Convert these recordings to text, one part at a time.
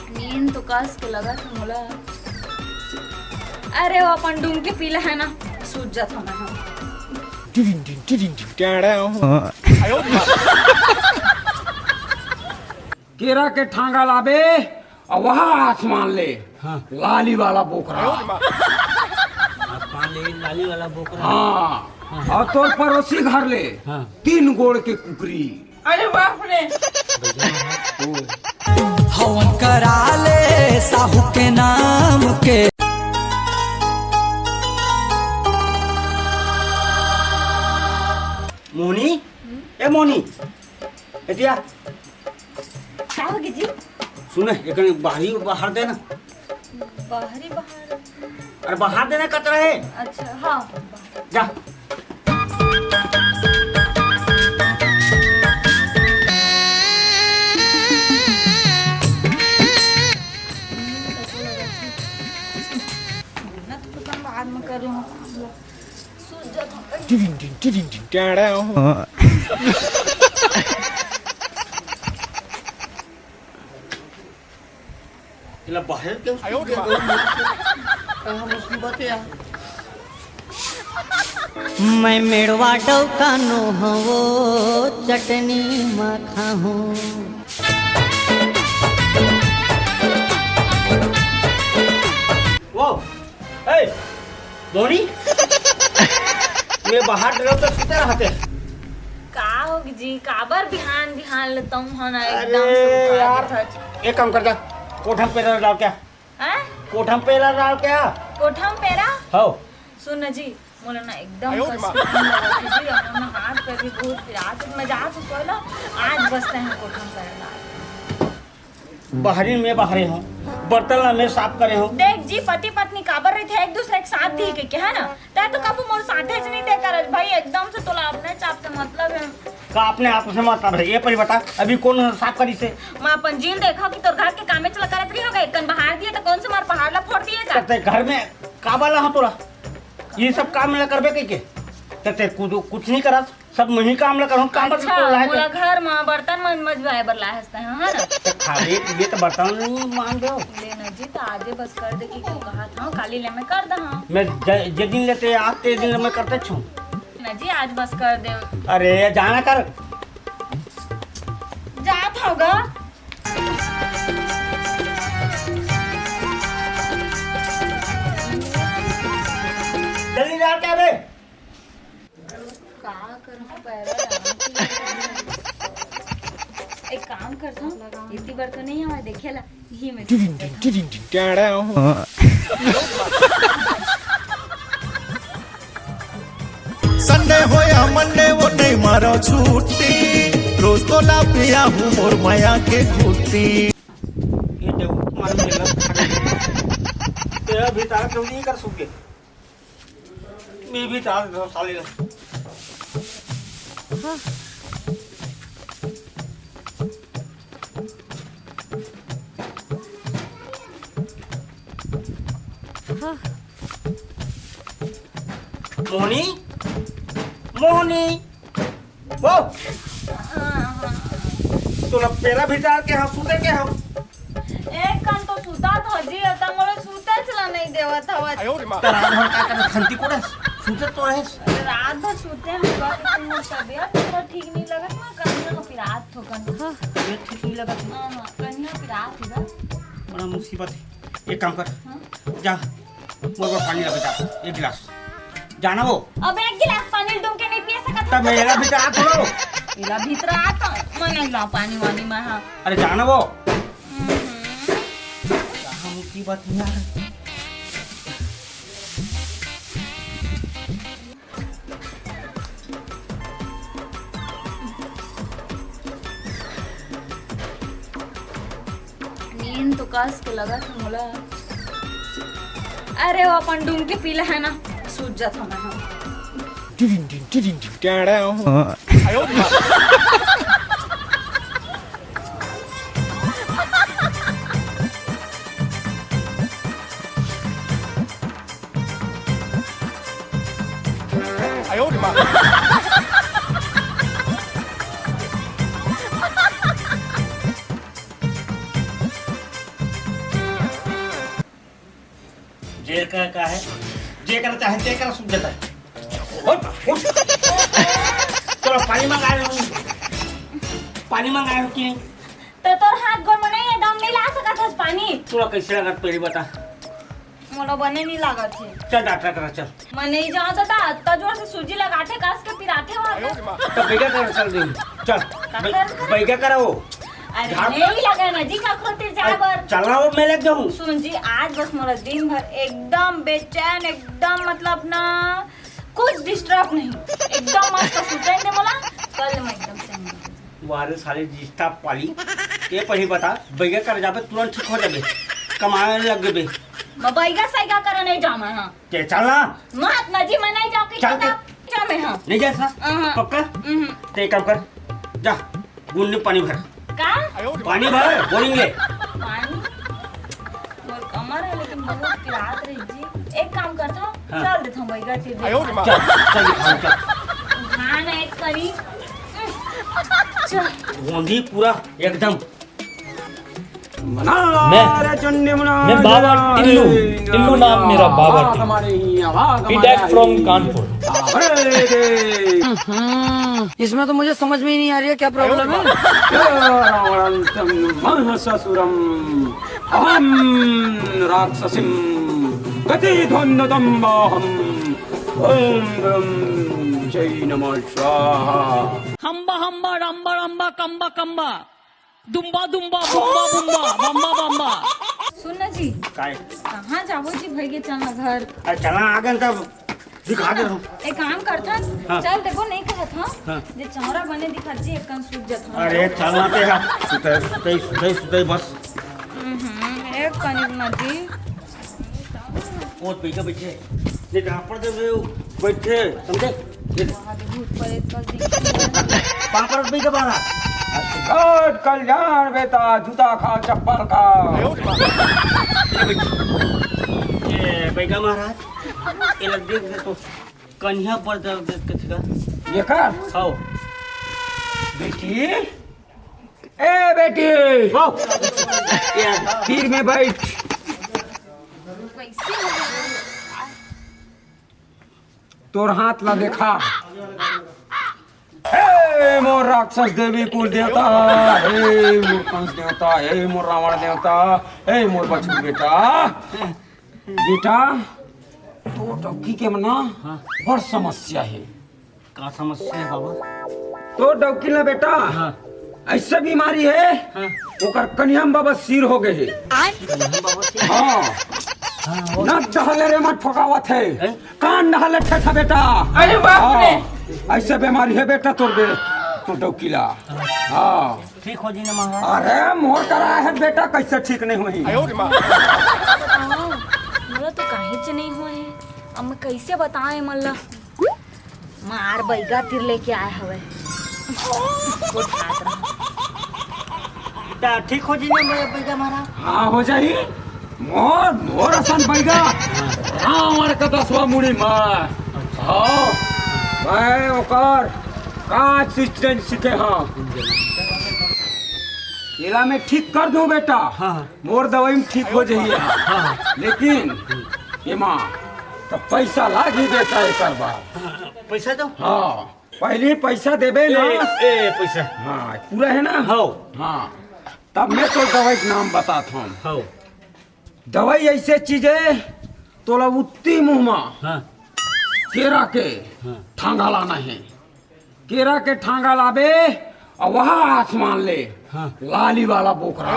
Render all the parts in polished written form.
नींद तो कस के लगा था मोला। अरे वो अपन डूम के पीला है ना, सूझ जाता मैं हम। केरा के ठांगा लाबे और वहाँ आसमान ले। हाँ। लाली वाला बोकरा। आसमान ले लाली वाला बोकरा। हाँ। और तोर पड़ोसी घर ले। हाँ। 3 गोड़ के कुकरी। अरे बाप रे। हवन करा ले साहू के नाम के। मोनी, ए मोनी, एतिया क्या हो गया जी? सुने एक बाहर दे ना। बाहरी बाहर। अरे बाहर देना कचरा है। अच्छा हाँ। जा। बाद में कर लूँ। सूझ जाता। इला बाहर क्यों? मुसीबत है यार। मैं मेड़वा डौकानो हवो चटनी मखा हूँ। वो, ए, मोनी, मैं बाहर डरो तो सुते रहते। का होगी जी? काबर बिहान बिहान लेता हूँ ना अरे एकदम से यार, एक काम कर जा, कोठम पेरा डाल क्या? हैं? कोठम पेरा डाल क्या? कोठम पेरा? हाँ। सुन जी, मोला ना एकदम कस के ठंड लगा थी जी, और ना हाथ पे भी बहुत पिरात मैं जा तो सोला आज बसते हैं कोठम पेरा डाल। बाहरी में बाहरे हूँ, बर्तन ला मैं साफ करे हूँ। देख जी, पति पत्नी काबर रहे थे एक दूसरे के साथ दी के है ना, तै तो कबू मोर साथे से नहीं देखा भाई, एकदम से तोला अपने चाप से मतलब है का अपने आप से मतलब है। ये पर बता अभी कौन साफ करी से? मैं अपन जील देखा कि तोर घर के कामे चला करत रही होगा, कन बाहर दिए तो कौन से मार पहाड़ ला फोड़ दिए का? ते घर में काबाला हो तोरा, ये सब काम ला करबे के ते कुछ नहीं करा, सब मैं ही काम ला करूं। काम पर अच्छा, तो लाए मोला घर में बर्तन में मजवाए बर लाहस्ता है ना, खाली ये तो बर्तन नहीं मान दो लेना जी तो आजे बस कर दे कि क्यों कहा था काली ले मैं कर दहा मैं जे दिन लेते आते दिन मैं करते छूं ना जी, आज बस कर दे। अरे जाना कर जात होगा जल्दी जा क्या बे? का करूं पैरा एक काम करता हूँ, इतनी बार तो नहीं हमारे देखेला ही में संडे हो या मंडे वो नहीं मारो छुट्टी, रोज तो ला पिया हूँ मोर माया के छुट्टी। ये देव मालूम नहीं लग तेरा भी तार क्यों नहीं कर सके? मैं भी तार दो साले मोहनी मोहनी वो तोला पेरा भितार के हम सुते के हम एक कान तो सुता था जी, आता मोला सुता चला नहीं देवा था वो तारा हम का कर खंती कोड़ा सुते तो है रात भर सोते हैं, लेकिन तबीयत थोड़ा ठीक नहीं लगा ना, कन्या को फिर रात ठोकन ये ठीक नहीं लगा हां कन्या फिर रात इधर बड़ा मुसीबत है। एक काम कर जा मोर को पानी ला बेटा, एक गिलास जाना वो। अब एक गिलास पानी डूब के नहीं पी सकता तब मेरा भी आ थोड़ा मेरा भीतर आता मैं ला पानी वानी में। हाँ अरे जाना वो कहाँ मुसीबत है यार। नींद तो कस के लगा था मोला। अरे वो अपन डूम के पीला है ना, सूझ जाता मैं हम। जे का है जे कर चाहे ते कर सुन देता है। उठ चलो पानी मंगाए हो कि नहीं? तो तोर हाथ गोड़ में नहीं है, दम नहीं ला सकत हस पानी। तोरा कैसे लगत पहले बता। मोला बने नहीं लागत है। चल डॉक्टर करा चल। मैं नहीं जाऊँ तो इतना जोर से सूजी लगाते कास के पिराते वहाँ तो बैगा करा चल दे चल बैगा करा वो। अरे नहीं लगा ना जी का खोते जाबर। चलना वो मैं लग जाऊँ। सुन जी आज बस मोला दिन भर एकदम बेचैन, एकदम मतलब ना कुछ डिस्टर्ब नहीं, एकदम मस्त सुते दे मोला। कल मैं एकदम से वारे साले जिस्ता पाली ये पहले बता बैगा कर जाबे तुरंत ठीक हो जाबे कमाने लग गए। मैं बैगा साइगा करा नहीं जामा हां के चलना मत ना जी मैं नहीं जाऊँ कि चल के। जा मैं हां नहीं जा सा पक्का ते काम कर जा गुन्नी पानी भर का पानी भर बोलेंगे पानी मोर कमर है लेकिन बहुत पिरात रही जी। एक काम करता हाँ। चल देता हूँ बैगा तीर दे चल चल दिखाओ चल खाना एक करी चल गोंधी पूरा एकदम मैं बाबा टिल्लू, टिल्लू नाम मेरा बाबा टिल्लू। विदायक फ्रॉम कानपुर। इसमें तो मुझे समझ में ही नहीं आ रही है क्या प्रॉब्लम है। ससुरम अहम राक्षसीम गति ध्वन्दम्बाहम ओम ब्रह्म जय नमः स्वाहा। हम्बा हम्बा रम्बा रम्बा कम्बा कम्बा दुम्बा दुम्बा बुम्बा बुम्बा बम्बा बम्बा। सुन ना जी काय कहाँ जाबो जी भैया चलना घर। अरे चलना आ गए तब दिखा दे रहा एक काम करता हाँ। चल देखो नहीं कहत हाँ। हां जे चौरा बने दिखा जी एक कन सूझ जत हां। अरे चलना पे है सुते बस एक कन ना जी वो बैठे बैठे ये कहां पर दे बैठे समझे ये वहां भी भूत प्रेत का दिख पापड़ बैठे बाला गॉड कल्याण बेटा जूता खा चप्पल खा। ये बैगा महाराज ये लग देख तो कन्या पर दर्द कथगा ये कर आओ बेटी ए बेटी वाओ ये तीर में बैठ। कैसे हो गया? तोर हाथ ला देखा। हे मोर राक्षस देवी कुल देवता, हे मोर कंस देवता, हे मोर रावण देवता, हे मोर बछड़ू बेटा। बेटा तो डौकी के मना बड़ समस्या है। का समस्या है बाबा? तो डौकी ना बेटा ऐसा बीमारी है ओकर कन्हैया बाबा सिर हो गए है। हाँ न डहले रे मत ठोकावत है कान डहले ठेठा बेटा। अरे बाप रे। हाँ, ऐसे बीमारी है बेटा तोर बे तो डौकीला। हाँ ठीक हो जी ना महाराज। अरे मोर करा है बेटा कैसे ठीक नहीं हुई। मोला तो काहे च नहीं हुए है। अब मैं कैसे बताएं मल्ला मार बैगा तीर लेके आए हवे कुछ हाथ रहा। ता ठीक हो जी ना बैगा महाराज। हाँ हो जाई मोर मोर असन बैगा रावण का 10वां मुड़ी मार। हाँ मैं ओकर काज सिस्टम सीखे। हाँ केला में ठीक कर दूं बेटा। मोर दवाई में ठीक हो जाइए। लेकिन एमा तो पैसा लागी बेटा एक बार। पैसा दो। हाँ पहले पैसा देबे ना। ए पैसा हाँ पूरा है ना। हो हाँ तब मैं तो दवाई का नाम बताता हूँ। हो दवाई ऐसे चीज है तोला उत्ती मुँह में हाँ केरा के ठांगा लाना है। केरा के ठांगा लाबे और वहाँ आसमान ले लाली वाला बोकरा।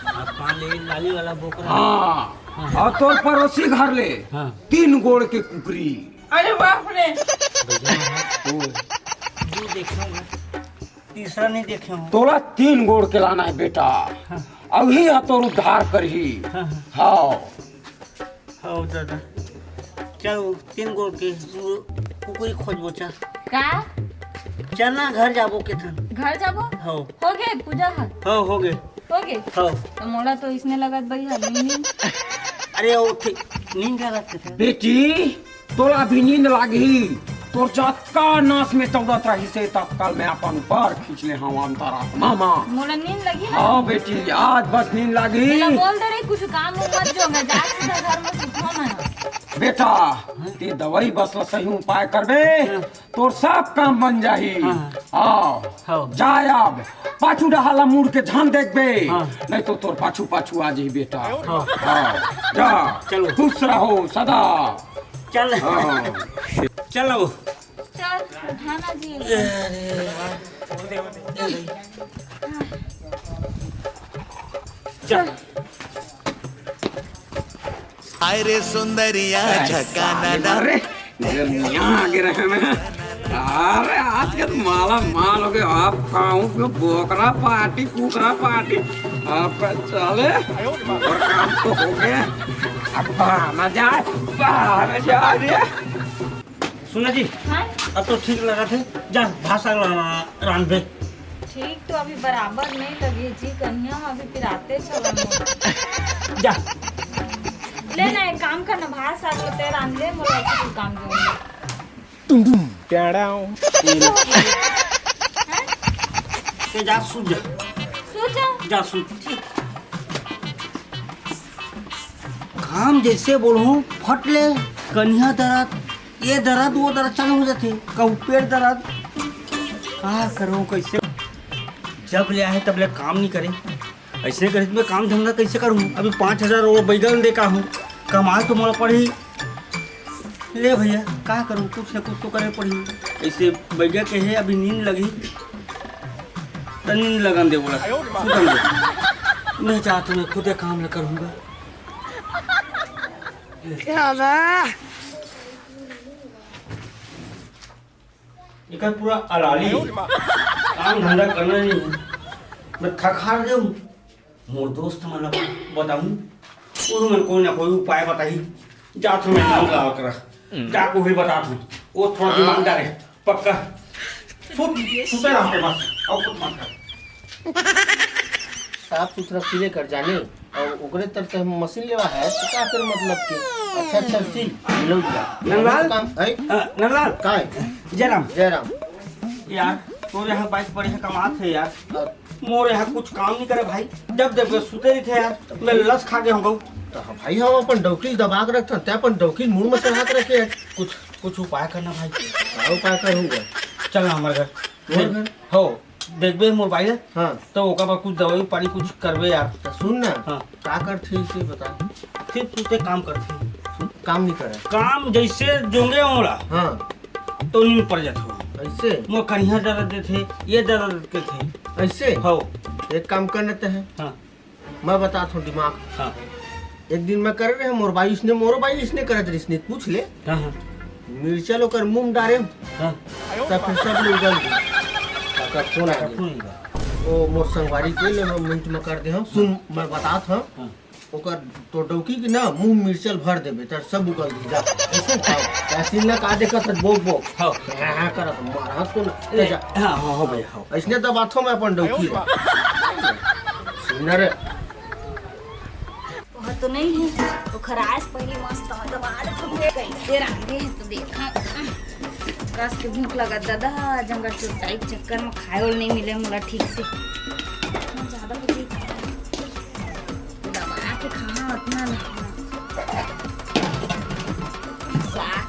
आसमान ले लाली वाला बोकरा। हाँ और तोर पड़ोसी घर ले 3 गोड़ के कुकरी। अरे बाप रे। दो देखो तीसरा नहीं देखे हो। तोला 3 गोड़ के लाना है बेटा। अभी तोर उद्धार करही। हाँ हो दादा चलो 3 गोल के कुकुरी खोज बोचा का चलना घर जाबो के थन। घर जाबो हो गए पूजा घर हो गए हो गए। हो तो मोला तो इसने लगत भाई नींद। अरे वो नींद लगत थे। बेटी तोला भी नींद लागी तो जत्का नाश में दौड़त रही से तत्काल मैं अपन ऊपर खींच ले हाँ तारा मामा। मोला नींद लगी ना। हाँ बेटी आज बस नींद लगी। मोला बोल दे रही कुछ काम मत जो मैं जा सीधा घर में सुतो मैं। बेटा ते दवाई बस सही उपाय करबे तोर सब काम बन जाही। हाँ जाय अब पाछू डहाला मुड़ के ध्यान देखबे नहीं तो तोर पाछू पाछू आ जाही बेटा। हाँ जा चलो खुश रहो सदा। चल चलो चल उठाना जी। चल हाय रे सुंदरिया झकाना अरे यहाँ आगे रहे मैं। अरे आज के तो माला माल हो गए आप खाऊं क्यों बोकरा पार्टी कुकरा पार्टी आपका चले और काम तो हो गया अब बाहर जा रहे। सुना जी हाँ अब तो ठीक लगा थे जा भाषा रान पे। ठीक तो अभी बराबर नहीं लगी जी कन्या अभी फिर आते चलो जा ले ना एक काम करना भात साग को तेरा अंदर मोला कुछ काम करूंगा। ते जा सूझ जा सोचा जा सूझ काम जैसे बोलूं फट ले कन्या दर्द ये दर्द वो दर्द चालू हो जाते कहूँ पेट दर्द क्या करूँ कैसे जब ले आए तब ले काम नहीं करे ऐसे करे तो मैं काम धंधा कैसे करूँ अभी 5,000 और बैगन देखा हूँ कमाल तो मोला पड़ी ले भैया क्या करूँ कुछ न कुछ तो करे पड़ी ऐसे बैगन के है अभी नींद लगी तो नींद लगन दे बोला सुतन दे मैं चाहता मैं खुद काम न करूँगा एक पूरा अलाली काम धंधा करना नहीं है मैं थकार जाऊँ मोर दोस्त मन बताऊँ वो मैं कोई ना कोई उपाय बताई जा तो मैं नाम लगा कर जा को भी बता दूँ वो थोड़ा दिमाग डाले पक्का सुते रहते बस और कुछ मत कर साफ सुथरा सिले कर जाने और ओकरे तरफ से मशीन लेवा है तो क्या फिर मतलब कि अच्छा सिल लो जा नंदलाल काम है नंदलाल का है जयराम जयराम यार तोरे यहाँ बाइक पड़े है कमात है यार मोरे यहाँ कुछ काम नहीं करे भाई जब जब सुते नहीं थे यार मैं लस खा गया हूँ तो भाई हम अपन डौकी दबा के रखते हैं अपन डौकी मुंह में चढ़ा के रखे कुछ कुछ उपाय करना भाई का उपाय करूंगा चल ना हमारे घर मोर घर? हो देखबे मोबाइल हाँ तो ओका पर कुछ दवाई पानी कुछ करबे यार तो सुन ना हाँ। क्या करते से बता फिर सुते काम करते काम नहीं करे काम जैसे जोंगे मोला हाँ तो नींद पड़ जाते हो ऐसे मोर कन्या दर्द थे ये दर्द के थे ऐसे हो एक काम करने ते है हाँ मैं बताता हूँ दिमाग हाँ एक दिन मैं कर रहे हैं मोर बाई इसने मोरो बाई इसने करे थे इसने पूछ ले हाँ हाँ मिर्चा लो कर मुंह डारे हाँ तब फिर सब लोग उगल गए का फोन आ गया ओ मोर संगवारी के ले मैं मिनट में कर दे हम सुन मैं बतात हूं हाँ। ओकर तो डौकी के ना मुंह मिर्चल भर देबे त सब उगल दी जा ऐसे ऐसे ना का देखत बो बो हाँ हां करत मारा तो ले जा हाँ हाँ हो भैया हो ऐसने तो बात हो मैं अपन डौकी सुन रे बहुत तो नहीं है तो खराश पहले मस्त है दबा दे कैसे रंगे तो देखा कस के भूख लगा दादा जंगल चुटाई के चक्कर में खाए और नहीं मिले मोला ठीक से ज्यादा कुछ दबा के खाना उतना नहीं साग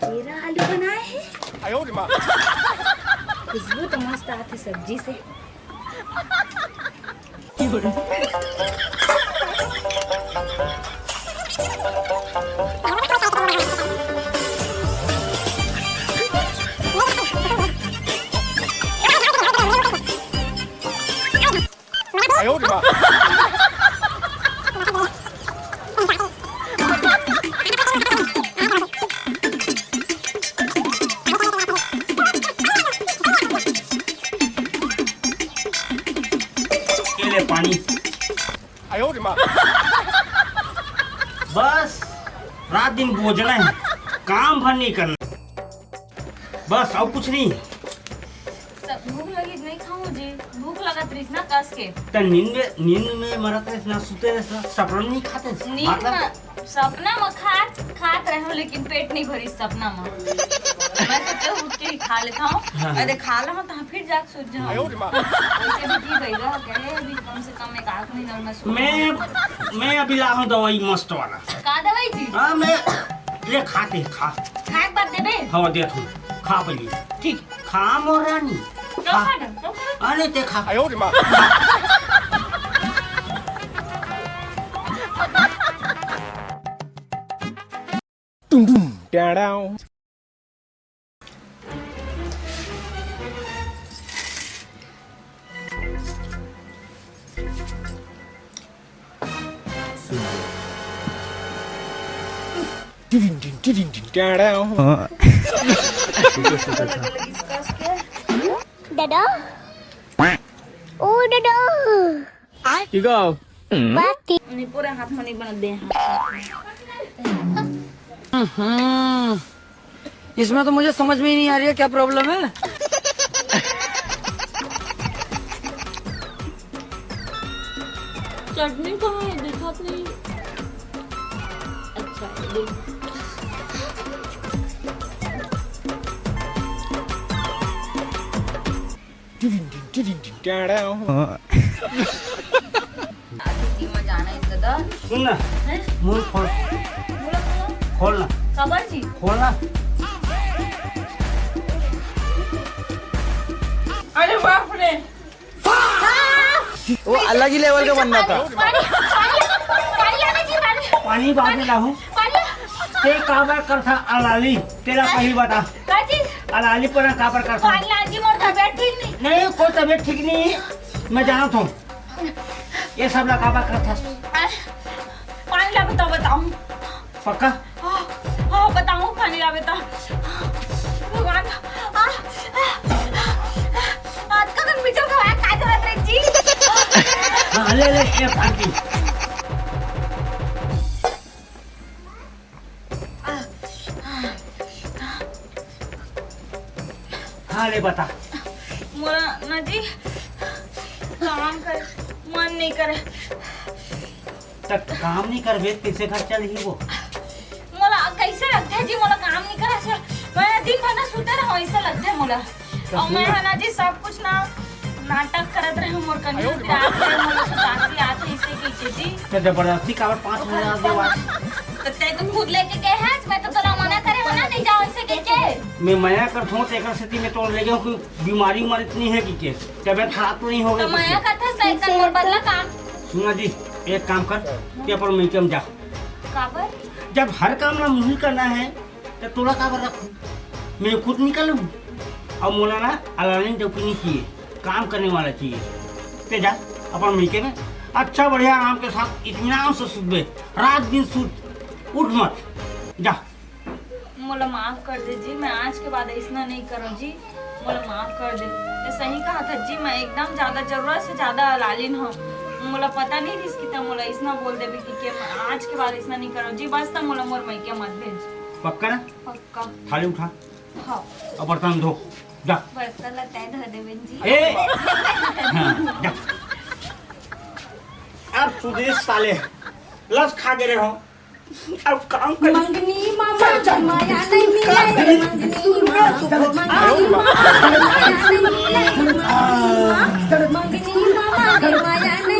तेरा आलू बनाए हैं खुशबू तो मस्त आती सब्जी से केले पानी बस रात दिन बोझना है काम भर नहीं करना बस और कुछ नहीं सब भूख लगी नहीं खाऊं जी, भूख लगत रही ना कस के। तो नींद में मरत रहे ना, सुते रहे, सपना नहीं खाते। नींद में सपना में खात रहे हो, लेकिन पेट नहीं भरी सपना में। मैं सोचे उठ के ही खा लेता हूँ। अरे खा लो तो फिर जाग सूझ जाओ। वैसे भी की गईगा क्या अभी कम से कम एक आँख नहीं दर मैं अभी ला हूँ दवाई मस्त वाला। का दवाई जी? हाँ मैं ले खाते खा। खाए के बाद देबे? हाँ दे तू खा पहले। ठीक खा मोर रानी। खा अरे ते खा। Dada. Oh, Dada. Bati. नहीं पूरे हाथ में नहीं बना दे। इसमें तो मुझे समझ में ही नहीं आ रही है क्या प्रॉब्लम है। चटनी कहाँ है? देखा नहीं। अच्छा देख। में जाना है दादा। सुन ना मुंह खोल खोल ना खबर जी? खोल ना। अरे बाप रे। वो अलग ही लेवल का बनना था। पानी बाद में लाऊं। ते काबर कर था अलाली तेरा पहली बता। अलाली पर काबर कर था। नहीं कोई तबीयत ठीक नहीं मैं जानता हूँ। ये सब लगा काबर कर था। पानी ला बताओ बताऊं। पक्का? हाँ बताऊं पानी ला बता। भगवान आज का दिन बिचल का काय जरूरत है जी। हाँ ले ले ये पानी। हाँ ले बता। मोरा ना जी काम कर मन नहीं करे। तक काम नहीं कर बे कैसे घर चल ही वो। मोला कैसे लगता है जी मोला काम नहीं करे से मैं दिन भर ना सुते रहो ऐसा लगता है मोला। और मैं है ना जी सब कुछ ना नाटक करत रहे मोर कन्या रात में मोला सुतासी आते इसे की जी। तो जबरदस्ती काबर 5 महीना देवा। तो ते तुम खुद लेके गए हैं मैं तो तोला मना करे हो ना नहीं जाओ ऐसे के। मैं मया कर थों तेकर स्थिति में तोड़ ले गया कि बीमारी उमर इतनी है कि के तबियत खराब तो नहीं हो तो गई। माया का था सही मोर बदला काम। सुना जी एक काम कर ते पर मैं कम जा। काबर? जब हर काम ना मुझे करना है तो तोला काबर रखूं। मैं खुद निकलूं और मोला ना अलार्म डोकी नहीं चाहिए काम करने वाला चाहिए। ते जा अपन मिलके में अच्छा बढ़िया आराम के साथ इत्मीनान से सुबह रात दिन सूत उठ मत जा। मोला माफ कर दे जी मैं आज के बाद ऐसा नहीं करूँ जी। मोला माफ कर दे। ये सही कहा था जी मैं एकदम ज्यादा जरूरत से ज्यादा लालिन हूँ। मोला पता नहीं थी कि मोला इसना बोल दे कि मैं आज के बाद इसना नहीं करूँ जी। बस तब मोला मोर मैके मत भेज। पक्का ना? पक्का। थाली उठा हाँ और बर्तन धो जा। बर्तन लता धो देवें जी। ए हाँ, जा। अब सुदेश साले लस खा गए हो अब काम कर। मंगनी मामा जमाया नहीं मिले मंगनी मामा मंगनी मामा जमाया नहीं